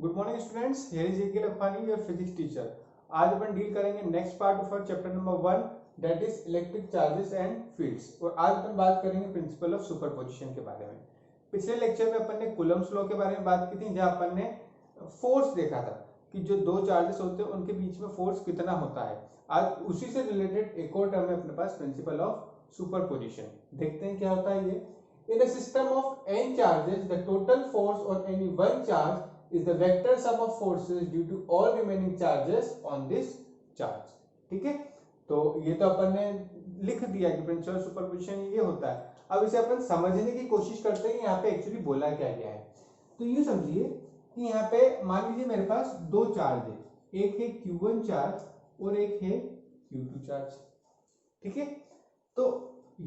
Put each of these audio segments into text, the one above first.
Good morning students, here is A K Lakhani, your physics teacher. आज अपन deal करेंगे next part of our chapter number 1, that is electric charges and fields. और आज अपन बात करेंगे principle of superposition के बारे में। पिछले लेक्चर में अपन ने कूलम्स लॉ के बारे में बात की थी, जहां अपन ने फोर्स देखा था कि जो दो चार्जेस होते हैं उनके बीच में फोर्स कितना होता है। आज उसी से रिलेटेड एक और टर्म है अपने पास, प्रिंसिपल ऑफ सुपरपोजिशन। देखते हैं क्या होता है ये। In a system of n charges, the total force on any one charge is the vector sum of forces due to all remaining charges on this charge। ठीक है, तो ये तो अपन ने लिख दिया कि प्रिंसिपल ऑफ सुपरपोजिशन ये होता है। अब इसे अपन समझने की कोशिश करते हैं यहाँ पे एक्चुअली बोला क्या गया है। तो यूं समझिए कि यहाँ पे मान लीजिए मेरे पास दो चार्ज है, एक है Q1 चार्ज और एक है Q2 चार्ज। ठीक है, तो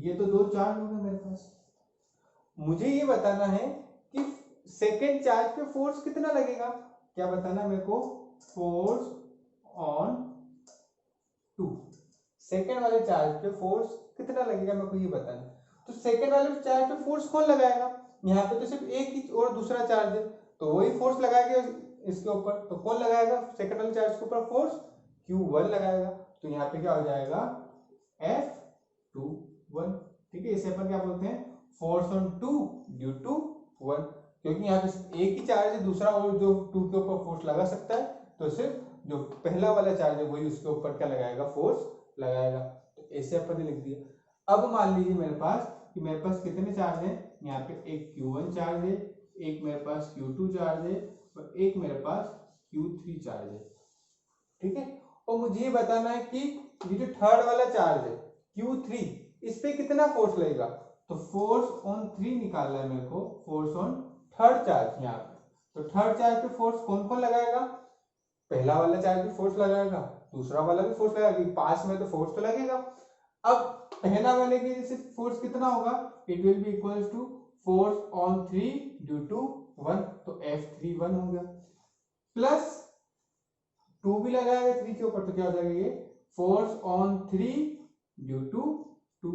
ये तो दो चार्ज हो गए मेरे पास। मुझे ये बताना है कि सेकेंड चार्ज पे फोर्स कितना लगेगा। क्या बताना है मेरे को? फोर्स ऑन टू, सेकेंड वाले चार्ज पे फोर्स कितना लगेगा मेरे को ये बताना है। तो सेकेंड वाले चार्ज पे फोर्स कौन लगाएगा? यहाँ पे तो सिर्फ एक ही और दूसरा चार्ज है, तो वही फोर्स लगाएगा इसके ऊपर। तो कौन लगाएगा सेकेंड वाले चार्ज के ऊपर फोर्स? Q1 लगाएगा। तो यहाँ पे क्या हो जाएगा? F21। ठीक है, इसे अपन क्या बोलते हैं? Force on two due to one. क्योंकि यहाँ पे एक ही चार्ज है, दूसरा और जो टू के ऊपर फोर्स लगा सकता है, तो सिर्फ जो पहला वाला चार्ज है वही उसके ऊपर क्या लगाएगा? फोर्स लगाएगा। तो ऐसे अपन ने लिख दिया। अब मान लीजिए मेरे पास कि मेरे पास कितने चार्ज है, यहाँ पे एक Q1 चार्ज है, एक मेरे पास Q2 चार्ज है और एक मेरे पास Q3 चार्ज है। ठीक है, और मुझे ये बताना है कि ये जो थर्ड वाला चार्ज है Q3, इस पे कितना फोर्स लगेगा। तो फोर्स ऑन 3 निकालना है मेरे को, फोर्स ऑन थर्ड चार्ज यहाँ पे। तो थर्ड चार्ज पे फोर्स कौन कौन लगाएगा? पहला वाला चार्ज भी फोर्स लगाएगा, दूसरा वाला भी फोर्स लगाएगा, पास में तो फोर्स तो लगेगा। अब पहला वाले के जैसे फोर्स कितना होगा? It will be equals to force on 3 due to 1, तो F31 हो गया। प्लस 2 भी लगाएगा 3 के ऊपर, तो क्या हो जाएगा ये? Force on 3 due to 2।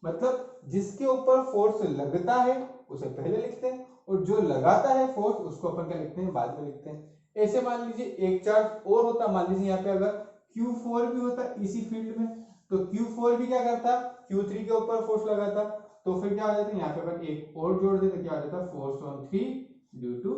मतलब जिसके ऊपर फोर्स लगता है उसे पहले लिखते हैं, और जो लगाता है फोर्स उसको अपन क्या लिखते हैं? बाद में लिखते हैं। ऐसे मान लीजिए एक चार्ज और होता, मान लीजिए यहाँ पे अगर Q4 भी होता इसी फील्ड में, तो Q4 भी क्या करता? Q3 के ऊपर फोर्स लगाता, तो फिर क्या हो जाता है? यहाँ पे अपन एक और जोड़ देते, क्या हो जाता? Force on 3 due to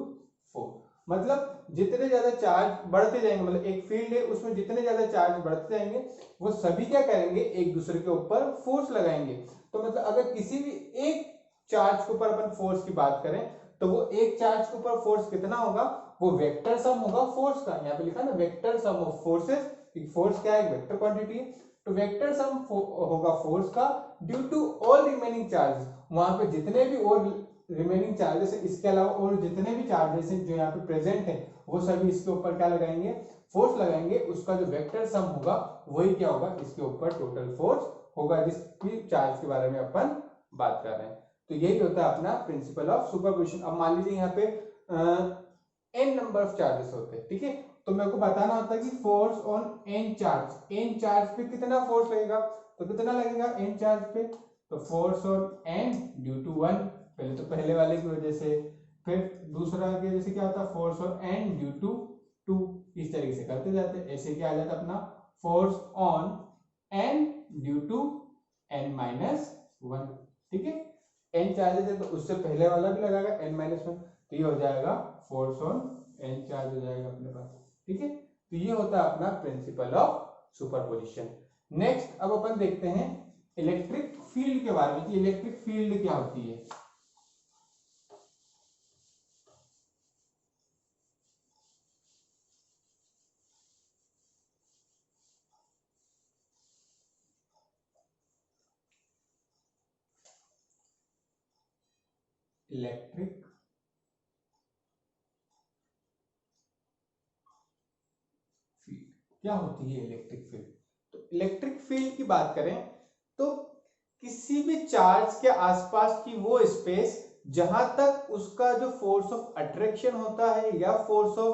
4। मतलब जितने ज्यादा चार्ज बढ़ते जाएंगे, मतलब एक फील्ड है उसमें जितने ज्यादा चार्ज बढ़ते जाएंगे, वो सभी क्या करेंगे? एक दूसरे के ऊपर फोर्स लगाएंगे। तो मतलब अगर किसी भी एक चार्ज के ऊपर अपन फोर्स की बात करें, तो वो एक चार्ज के ऊपर फोर्स कितना होगा? वो वेक्टर सम होगा फोर्स का। यहाँ पे लिखा ना vector sum of forces. Force क्या है? वेक्टर क्वांटिटी है। तो वेक्टर सम होगा फोर्स का due to all remaining charges. वहां पे जितने भी और रिमेनिंग चार्जेस है, इसके अलावा और जितने भी चार्जेस हैं जो यहाँ पे प्रेजेंट है, वो सभी इसके ऊपर क्या लगाएंगे? फोर्स लगाएंगे। उसका जो वेक्टर सम होगा वही क्या होगा? इसके ऊपर टोटल फोर्स होगा, जिस भी चार्ज के बारे में अपन बात कर रहे हैं। तो यही होता है अपना प्रिंसिपल ऑफ सुपरपोजिशन। अब मान लीजिए यहाँ पे n नंबर ऑफ चार्जेस होते हैं। ठीक है, तो मेरे को बताना होता है कि फोर्स ऑन n चार्ज पे कितना फोर्स लगेगा। तो कितना लगेगा n चार्ज पे? तो force on n due to 1, पहले तो पहले वाले की वजह से, फिर दूसरा के जैसे क्या होता है? Force on n due to 2। इस तरीके से करते जाते, ऐसे क्या आ जाता अपना? Force on n due to n-1। ठीक है, n चार्जेस है तो उससे पहले वाला भी लगाएगा n-1, तो ये हो जाएगा फोर्स ऑन n चार्ज हो जाएगा अपने पास। ठीक है, तो ये होता है अपना प्रिंसिपल ऑफ सुपरपोजिशन। नेक्स्ट अब अपन देखते हैं इलेक्ट्रिक फील्ड के बारे में कि इलेक्ट्रिक फील्ड क्या होती है। इलेक्ट्रिक फील्ड क्या होती है? इलेक्ट्रिक फील्ड, तो इलेक्ट्रिक फील्ड की बात करें तो किसी भी चार्ज के आसपास की वो स्पेस जहां तक उसका जो फोर्स ऑफ अट्रैक्शन होता है या फोर्स ऑफ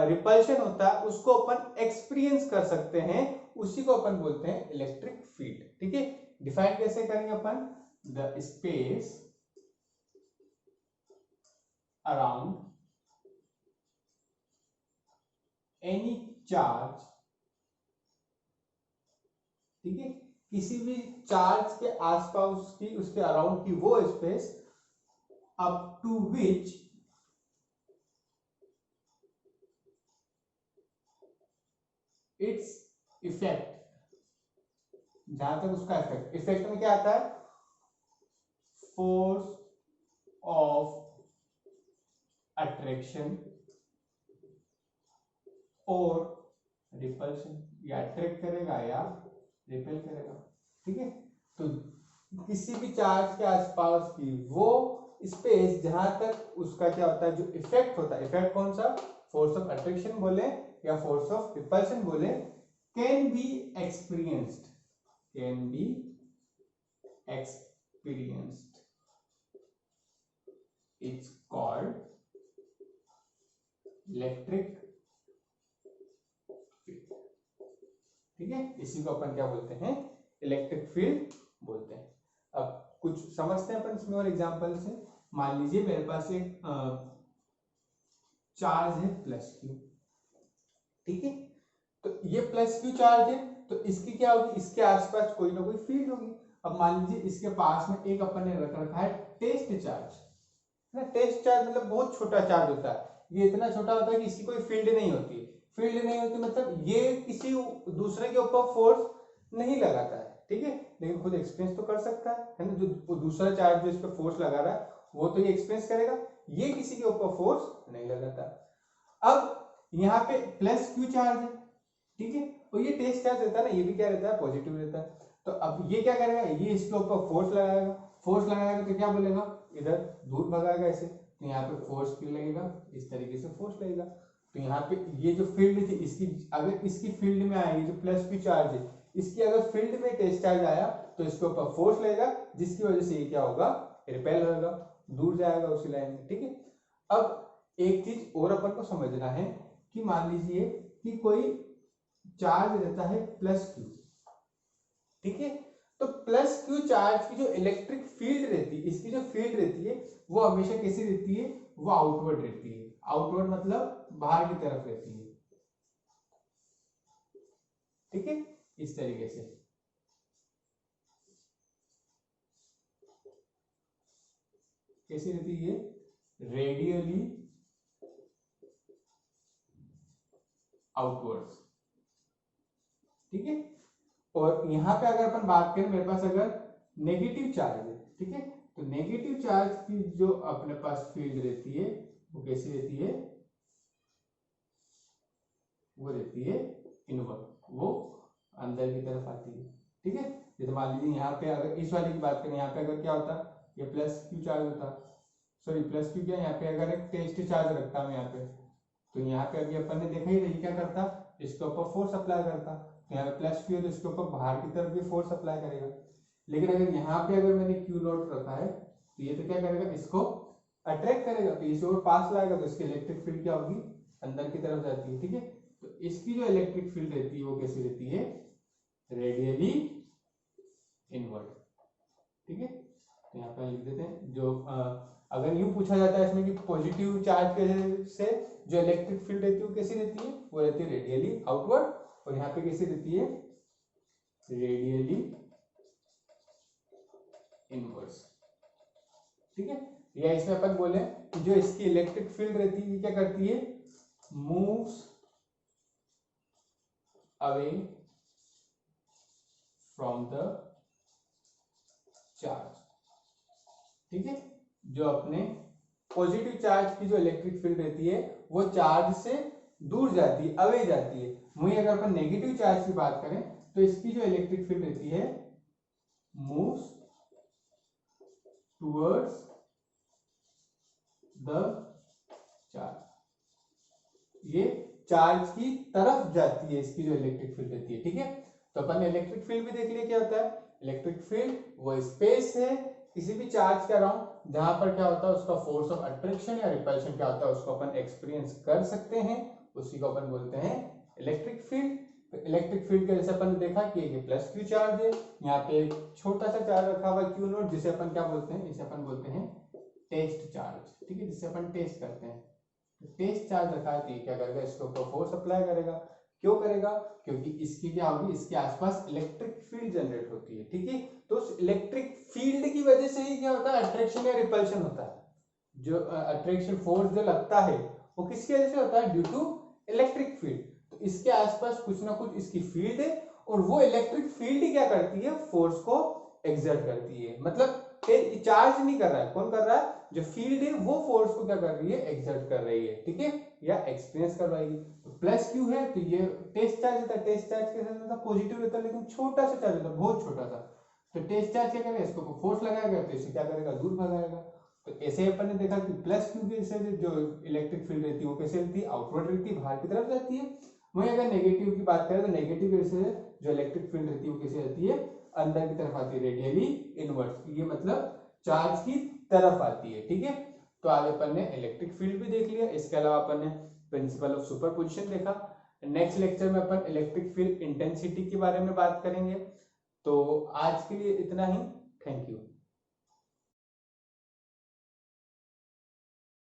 रिपल्शन होता है उसको अपन एक्सपीरियंस कर सकते हैं, उसी को अपन बोलते हैं इलेक्ट्रिक फील्ड। ठीक है, डिफाइन कैसे करेंगे अपन? The space around any charge, ठीक है, किसी भी चार्ज के आसपास की, उसके अराउंड की वो space up to which its effect, जहां तक उसका इफेक्ट, इफेक्ट में क्या आता है, फोर्स ऑफ अट्रैक्शन और रिपल्शन, या अट्रैक्ट करेगा या रिपेल करेगा, ठीक है। तो किसी भी चार्ज के आसपास की वो स्पेस जहां तक उसका क्या होता है, जो इफेक्ट होता है, इफेक्ट कौन सा, फोर्स ऑफ अट्रैक्शन बोले या फोर्स ऑफ रिपल्शन बोले, can be experienced, can be experienced, it's called electric, ठीक है, इसी को अपन क्या बोलते हैं, इलेक्ट्रिक फील्ड बोलते हैं। अब कुछ समझते हैं अपन इसमें और एग्जांपल से। मान लीजिए मेरे पास एक चार्ज है प्लस क्यू, ठीक है, तो ये प्लस क्यू चार्ज है, तो इसकी क्या होगी, इसके आसपास कोई ना कोई फील्ड होगी। अब मान लीजिए इसके पास में एक अपन ने रख रखा है टेस्ट चार्ज, है ना, टेस्ट चार्ज मतलब बहुत छोटा चार्ज होता है, ये इतना छोटा होता है कि इसकी कोई फील्ड नहीं होती, फील्ड नहीं होती मतलब ये किसी दूसरे के ऊपर फोर्स नहीं लगाता है, ठीक है, लेकिन खुद एक्सपीरियंस तो कर सकता है ना, जो दूसरा चार्ज जो इस पर फोर्स लगा रहा है वो तो ये एक्सपीरियंस करेगा, ये किसी के ऊपर फोर्स नहीं लगाता। अब यहाँ पे प्लस क्यू चार्ज है, ठीक है, और ये टेस्ट चार्ज रहता है ना, ये भी क्या रहता है, पॉजिटिव रहता है। तो अब ये क्या करेगा, ये इसके ऊपर फोर्स लगाएगा, फोर्स लगाएगा तो क्या बोलेगा, इधर दूर भगाएगा ऐसे, तो यहाँ पे फोर्स क्यों लगेगा, इस तरीके से फोर्स लगेगा। तो यहाँ पे ये जो फील्ड थी इसकी, अगर इसकी फील्ड में आएगी, जो प्लस क्यू चार्ज है इसकी अगर फील्ड में टेस्ट चार्ज आया तो इसके ऊपर फोर्स लगेगा, जिसकी वजह से ये क्या होगा, रिपेल होगा, दूर जाएगा उसी लाइन में, ठीक है। अब एक चीज और अपन को समझना है कि मान लीजिए कि कोई चार्ज रहता है प्लस क्यू, ठीक है, तो प्लस क्यू चार्ज की जो इलेक्ट्रिक फील्ड रहती है, इसकी जो फील्ड रहती है वो हमेशा कैसी रहती है, वो आउटवर्ड रहती है, आउटवर्ड मतलब बाहर की तरफ रहती है, ठीक है, इस तरीके से। कैसी रहती है, रेडियली आउटवर्ड्स, ठीक है। और यहां पे अगर अपन बात करें, मेरे पास अगर नेगेटिव चार्ज है, ठीक है, तो नेगेटिव चार्ज की जो अपने पास फील्ड रहती है वो कैसी रहती है, वो रहती है इनवर्ट, वो अंदर की तरफ आती है, ठीक है। जैसे मान लीजिए यहाँ पे अगर इस वाले की बात करें, यहाँ पे अगर क्या होता, ये प्लस क्यू चार्ज होता, सॉरी प्लस क्यू क्या, यहाँ पे अगर एक टेस्ट चार्ज रखता हूँ यहाँ पे, तो यहाँ पे अभी अपन ने देखा ही नहीं, क्या करता, इसके ऊपर फोर्स अप्लाई करता, तो यहाँ पे प्लस क्यू है तो इसके ऊपर बाहर की तरफ भी फोर्स अप्लाई करेगा। लेकिन अगर यहाँ पे अगर मैंने क्यू नॉट रखा है तो ये तो क्या करेगा, इसको अट्रैक्ट करेगा, तो इसे और पास लाएगा, तो इसकी इलेक्ट्रिक फील्ड क्या होगी, अंदर की तरफ जाती है, ठीक है। तो इसकी जो इलेक्ट्रिक फील्ड रहती है वो कैसी रहती है, रेडियली इनवर्ट, ठीक है। तो यहाँ पे लिख देते हैं, जो अगर यूं पूछा जाता है इसमें कि पॉजिटिव चार्ज से जो इलेक्ट्रिक फील्ड रहती है वो कैसी रहती है, वो रहती है रेडियली आउटवर्ड, और यहाँ पे कैसी रहती है, रेडियली इनवर्स, ठीक है। या इसमें अपन बोले कि जो इसकी इलेक्ट्रिक फील्ड रहती है क्या करती है, moves away from the charge, ठीक है। जो अपने पॉजिटिव चार्ज की जो इलेक्ट्रिक फील्ड रहती है वो चार्ज से दूर जाती है, अवे जाती है। वहीं अगर अपन नेगेटिव चार्ज की बात करें तो इसकी जो इलेक्ट्रिक फील्ड रहती है मूव्स टुवर्ड्स द चार्ज, ये चार्ज की तरफ जाती है इसकी जो इलेक्ट्रिक फील्ड रहती है, ठीक है। तो अपन ने इलेक्ट्रिक फील्ड भी देख लिया, क्या होता है, इलेक्ट्रिक फील्ड वो स्पेस है किसी भी चार्ज के अराउंड जहां पर क्या होता है, उसका फोर्स ऑफ अट्रैक्शन या रिपल्शन क्या होता है उसको अपन एक्सपीरियंस कर सकते हैं, उसी को अपन बोलते हैं इलेक्ट्रिक फील्ड। तो इलेक्ट्रिक फील्ड के जैसे अपन ने देखा कि ये प्लस क्यू चार्ज है, यहाँ पे एक छोटा सा चार्ज रखा हुआ क्यू नोट, जिसे अपन क्या बोलते हैं, इसे अपन बोलते हैं टेस्ट चार्ज, ठीक है, जिसे अपन टेस्ट करते हैं, टेस्ट चार्ज रखा है तो ये क्या करेगा, इसके ऊपर फोर्स अप्लाई करेगा। क्यों करेगा, क्योंकि इसकी क्या होगी, इसके आसपास इलेक्ट्रिक फील्ड जनरेट होती है, ठीक है। तो उस इलेक्ट्रिक फील्ड की वजह से ही क्या होता है, अट्रैक्शन या रिपल्शन होता है। जो अट्रैक्शन फोर्स जो लगता है वो किसकी वजह से होता है, ड्यू टू इलेक्ट्रिक फील्ड। तो इसके आसपास कुछ ना कुछ इसकी फील्ड है, और वो इलेक्ट्रिक फील्ड क्या करती है, फोर्स को एक्सर्ट करती है। मतलब चार्ज नहीं कर रहा है, कौन कर रहा है, जो फील्ड है वो फोर्स को क्या कर रही है, एक्सर्ट कर रही है, ठीक है, या एक्सपीरियंस करवाएगी। तो प्लस क्यू है तो ये टेस्ट चार्ज होता है, टेस्ट चार्ज के साथ पॉजिटिव रहता है, लेकिन छोटा सा चार्ज होता है, बहुत छोटा सा। तो टेस्ट चार्ज क्या करेगा, इसको फोर्स लगाएगा तो इसे क्या करेगा, दूर भगाएगा। तो ऐसे अपन ने देखा कि प्लस क्यू के से जो इलेक्ट्रिक फील्ड रहती है वो कैसे रहती है, आउटवर्ड रहती है, बाहर की तरफ जाती है। वहीं अगर नेगेटिव की बात करें तो नेगेटिव से जो इलेक्ट्रिक फील्ड रहती है वो कैसे रहती है, अंदर की तरफ आती है, रेडियली इनवर्स। ये मतलब चार्ज की तरफ आती है, ठीक है। तो आज अपन ने इलेक्ट्रिक फील्ड भी देख लिया, इसके अलावा अपन ने प्रिंसिपल ऑफ सुपरपोजिशन देखा। नेक्स्ट लेक्चर में अपन इलेक्ट्रिक फील्ड इंटेंसिटी के बारे में बात करेंगे। तो आज के लिए इतना ही, थैंक यू।